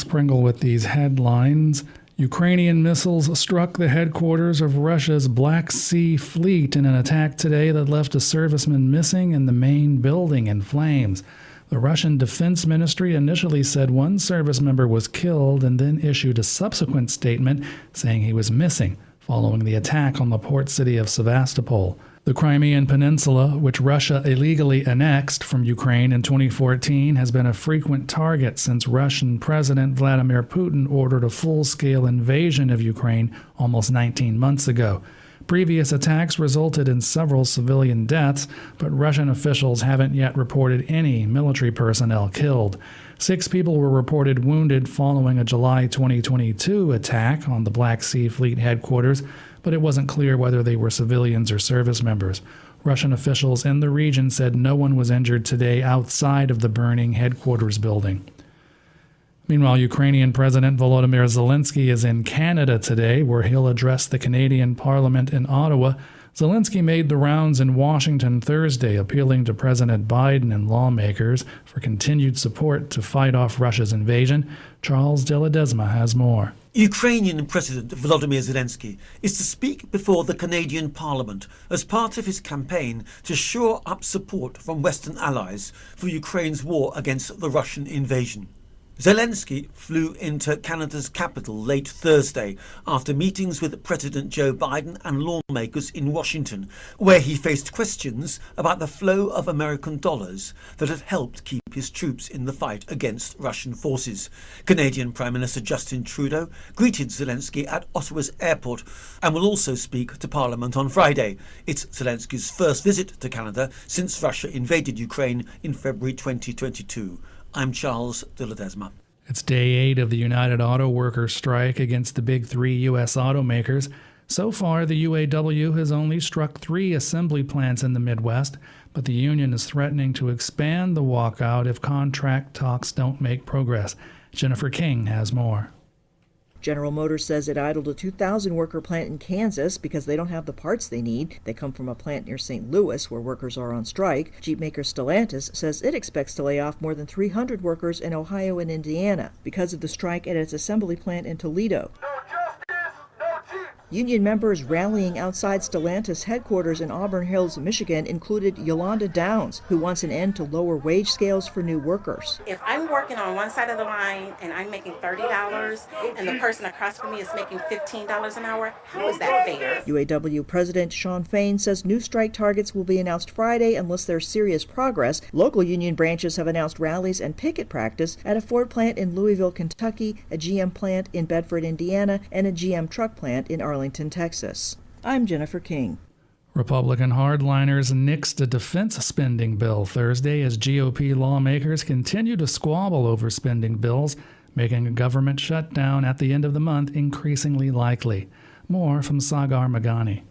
Pringle with these headlines. Ukrainian missiles struck the headquarters of Russia's Black Sea Fleet in an attack today that left a serviceman missing and the main building in flames. The Russian Defense Ministry initially said one service member was killed and then issued a subsequent statement saying he was missing following the attack on the port city of Sevastopol. The Crimean Peninsula, which Russia illegally annexed from Ukraine in 2014, has been a frequent target since Russian President Vladimir Putin ordered a full-scale invasion of Ukraine almost 19 months ago. Previous attacks resulted in several civilian deaths, but Russian officials haven't yet reported any military personnel killed. 6 people were reported wounded following a July 2022 attack on the Black Sea Fleet headquarters, but it wasn't clear whether they were civilians or service members. Russian officials in the region said no one was injured today outside of the burning headquarters building. Meanwhile, Ukrainian President Volodymyr Zelensky is in Canada today, where he'll address the Canadian Parliament in Ottawa. Zelensky made the rounds in Washington Thursday, appealing to President Biden and lawmakers for continued support to fight off Russia's invasion. Charles de Ledesma has more. Ukrainian President Volodymyr Zelensky is to speak before the Canadian Parliament as part of his campaign to shore up support from Western allies for Ukraine's war against the Russian invasion. Zelensky flew into Canada's capital late Thursday after meetings with President Joe Biden and lawmakers in Washington, where he faced questions about the flow of American dollars that had helped keep his troops in the fight against Russian forces. Canadian Prime Minister Justin Trudeau greeted Zelensky at Ottawa's airport and will also speak to Parliament on Friday. It's Zelensky's first visit to Canada since Russia invaded Ukraine in February 2022. I'm Charles de Ledesma. It's day 8 of the United Auto Workers strike against the big 3 U.S. automakers. So far, the UAW has only struck 3 assembly plants in the Midwest, but the union is threatening to expand the walkout if contract talks don't make progress. Jennifer King has more. General Motors says it idled a 2,000-worker plant in Kansas because they don't have the parts they need. They come from a plant near St. Louis where workers are on strike. Jeep maker Stellantis says it expects to lay off more than 300 workers in Ohio and Indiana because of the strike at its assembly plant in Toledo. Union members rallying outside Stellantis headquarters in Auburn Hills, Michigan, included Yolanda Downs, who wants an end to lower wage scales for new workers. If I'm working on one side of the line and I'm making $30 and the person across from me is making $15 an hour, how is that fair? UAW President Shawn Fain says new strike targets will be announced Friday unless there's serious progress. Local union branches have announced rallies and picket practice at a Ford plant in Louisville, Kentucky, a GM plant in Bedford, Indiana, and a GM truck plant in Arlington, Texas. I'm Jennifer King. Republican hardliners nixed a defense spending bill Thursday as GOP lawmakers continue to squabble over spending bills, making a government shutdown at the end of the month increasingly likely. More from Sagar Magani.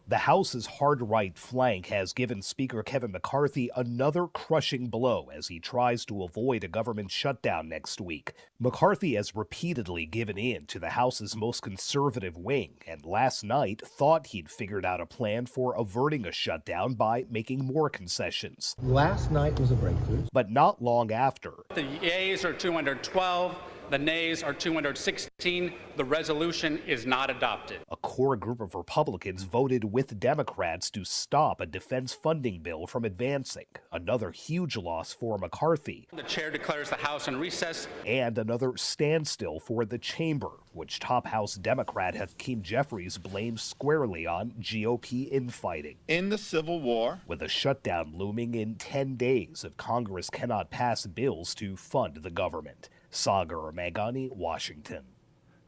The House's hard-right flank has given Speaker Kevin McCarthy another crushing blow as he tries to avoid a government shutdown next week. McCarthy has repeatedly given in to the House's most conservative wing, and last night thought he'd figured out a plan for averting a shutdown by making more concessions. Last night was a breakthrough. But not long after. The yeas are 212. The nays are 216. The resolution is not adopted. A core group of Republicans voted with Democrats to stop a defense funding bill from advancing. Another huge loss for McCarthy. The chair declares the House in recess. And another standstill for the chamber, which top House Democrat Hakeem Jeffries blames squarely on GOP infighting. In the Civil War. With a shutdown looming in 10 days if Congress cannot pass bills to fund the government. Sagar Magani, Washington.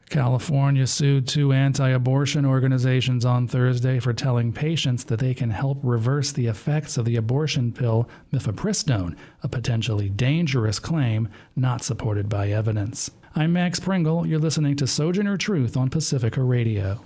California sued 2 anti-abortion organizations on Thursday for telling patients that they can help reverse the effects of the abortion pill mifepristone, a potentially dangerous claim not supported by evidence. I'm Max Pringle. You're listening to Sojourner Truth on Pacifica Radio.